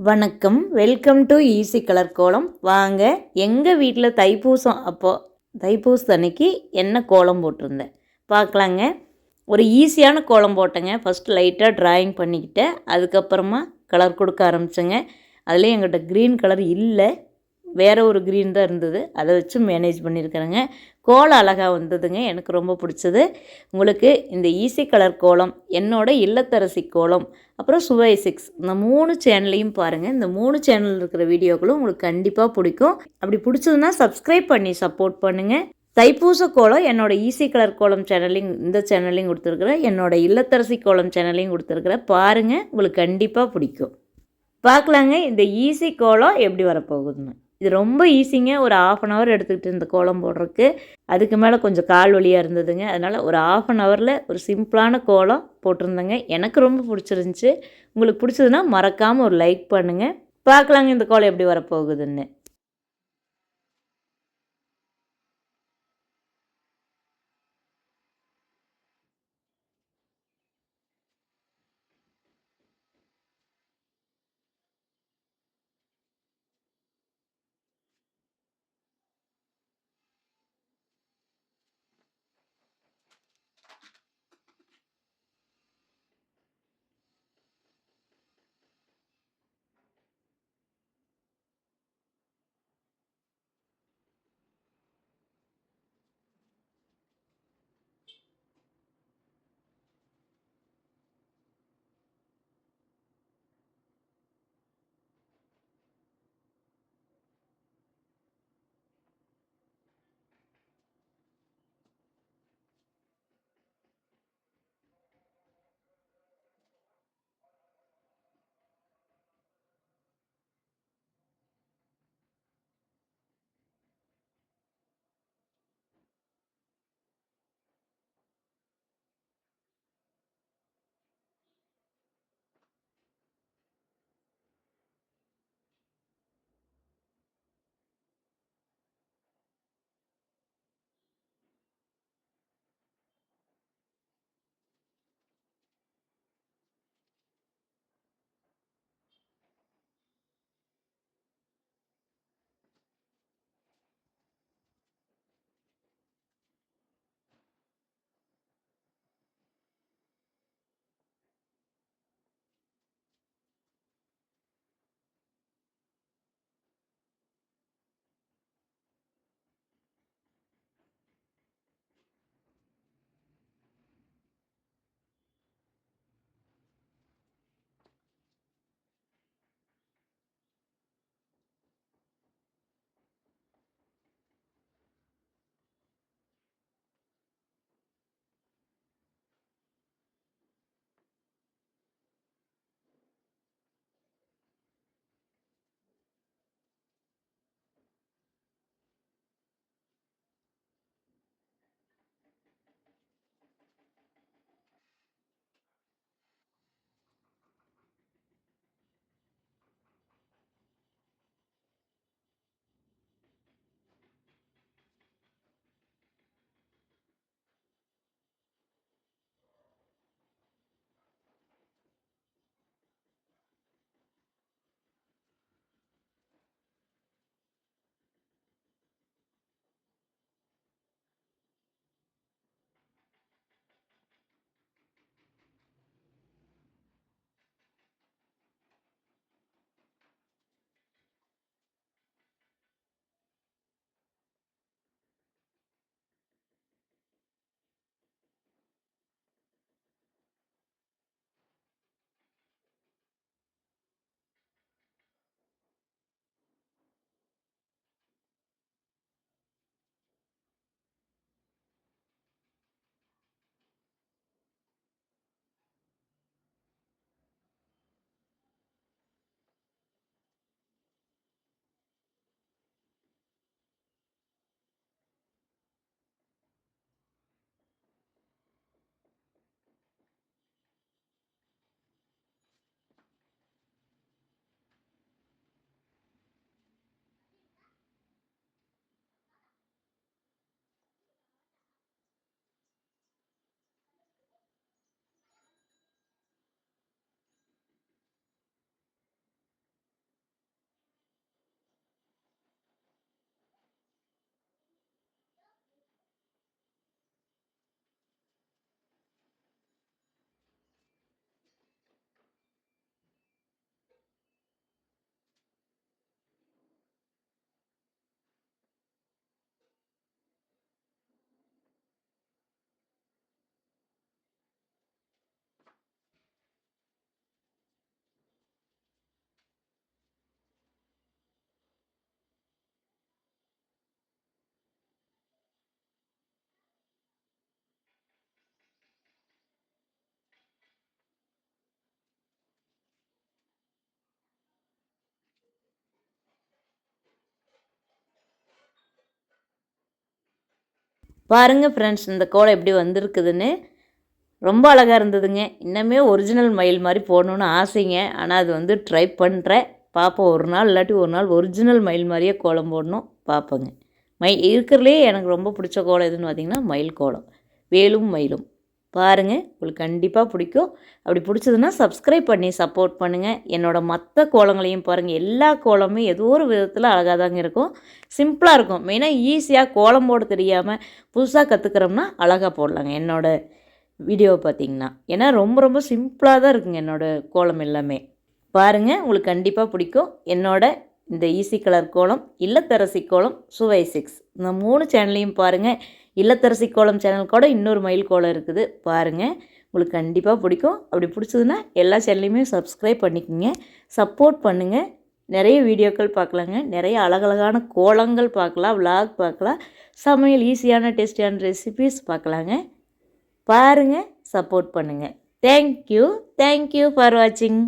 வணக்கம். Welcome to easy colour கோலம். வாங்க எங்கள் வீட்டில் தைப்பூசம் தைப்பூசத்தன்னைக்கு என்ன கோலம் போட்டிருந்தேன் பார்க்கலாங்க. ஒரு ஈஸியான கோலம் போட்டேங்க. ஃபஸ்ட்டு லைட்டாக ட்ராயிங் பண்ணிக்கிட்டேன். அதுக்கப்புறமா கலர் கொடுக்க ஆரம்பித்தேங்க. அதுலேயும் எங்கிட்ட க்ரீன் கலர் இல்லை, வேறு ஒரு க்ரீன் தான் இருந்தது. அதை வச்சு மேனேஜ் பண்ணியிருக்கிறேங்க. கோலம் அழகாக வந்ததுங்க. எனக்கு ரொம்ப பிடிச்சது. உங்களுக்கு இந்த ஈஸி கலர் கோலம், என்னோட இல்லத்தரசி கோலம், அப்புறம் சுவை 6 இந்த 3 சேனலையும் பாருங்கள். இந்த 3 சேனல் இருக்கிற வீடியோக்களும் உங்களுக்கு கண்டிப்பாக பிடிக்கும். அப்படி பிடிச்சதுன்னா சப்ஸ்கிரைப் பண்ணி சப்போர்ட் பண்ணுங்கள். தைப்பூச கோலம் என்னோட ஈஸி கலர் கோலம் சேனல்லையும் இந்த சேனல்லையும் கொடுத்துருக்குறேன். என்னோட இல்லத்தரசி கோலம் சேனல்லையும் கொடுத்துருக்குறேன். பாருங்கள், உங்களுக்கு கண்டிப்பாக பிடிக்கும். பார்க்கலாங்க இந்த ஈஸி கோலம் எப்படி வரப்போகுதுன்னு. இது ரொம்ப ஈஸிங்க. ஒரு 1/2 hour எடுத்துக்கிட்டு இந்த கோலம் போடுறதுக்கு. அதுக்கு மேலே கொஞ்சம் கால் வலியாக இருந்ததுங்க. அதனால் ஒரு 1/2 hourல ஒரு சிம்பிளான கோலம் போட்டிருந்தேங்க. எனக்கு ரொம்ப பிடிச்சிருந்துச்சி. உங்களுக்கு பிடிச்சதுன்னா மறக்காமல் ஒரு லைக் பண்ணுங்கள். பார்க்கலாங்க இந்த கோலம் எப்படி வரப்போகுதுன்னு. பாருங்கள் ஃப்ரெண்ட்ஸ், இந்த கோலம் எப்படி வந்திருக்குதுன்னு. ரொம்ப அழகாக இருந்ததுங்க. இன்னுமே ஒரிஜினல் மயில் மாதிரி போடணுன்னு ஆசைங்க. ஆனால் அது வந்து ட்ரை பண்ணுறேன். பார்ப்போம், ஒரு நாள் இல்லாட்டி ஒரு நாள் ஒரிஜினல் மயில் மாதிரியே கோலம் போடணும், பார்ப்போங்க. இருக்கிறதுலே எனக்கு ரொம்ப பிடிச்ச கோலம் எதுன்னு பார்த்திங்கன்னா மயில் கோலம். வேலும் மயிலும். பாருங்கள், உங்களுக்கு கண்டிப்பாக பிடிக்கும். அப்படி பிடிச்சதுன்னா சப்ஸ்கிரைப் பண்ணி சப்போர்ட் பண்ணுங்கள். என்னோடய மற்ற கோலங்களையும் பாருங்கள். எல்லா கோலமும் ஏதோ ஒரு விதத்தில் அழகாக தாங்க இருக்கும். சிம்பிளாக இருக்கும். மெயினாக ஈஸியாக கோலம் போட தெரியாமல் புதுசாக கற்றுக்கிறோம்னா அழகாக போடலாங்க என்னோடய வீடியோவை பார்த்திங்கன்னா. ஏன்னா ரொம்ப ரொம்ப சிம்பிளாக தான் இருக்குங்க என்னோடய கோலம் எல்லாமே. பாருங்கள், உங்களுக்கு கண்டிப்பாக பிடிக்கும். இந்த ஈஸி கலர் கோலம், இல்லத்தரசி கோலம், சுவை 6 இந்த 3 சேனலையும் பாருங்கள். இல்லத்தரசி கோலம் சேனல் கூட இன்னொரு மயில் கோலம் இருக்குது, பாருங்கள். உங்களுக்கு கண்டிப்பாக பிடிக்கும். அப்படி பிடிச்சதுன்னா எல்லா சேனல்லையுமே சப்ஸ்கிரைப் பண்ணிக்கோங்க, சப்போர்ட் பண்ணுங்கள். நிறைய வீடியோக்கள் பார்க்கலாங்க, நிறைய அழகழகான கோலங்கள் பார்க்கலாம், விலாக் பார்க்கலாம், சமையல் ஈஸியான டேஸ்டியான ரெசிபீஸ் பார்க்கலாங்க. பாருங்கள், சப்போர்ட் பண்ணுங்கள். தேங்க்யூ ஃபார் வாட்சிங்.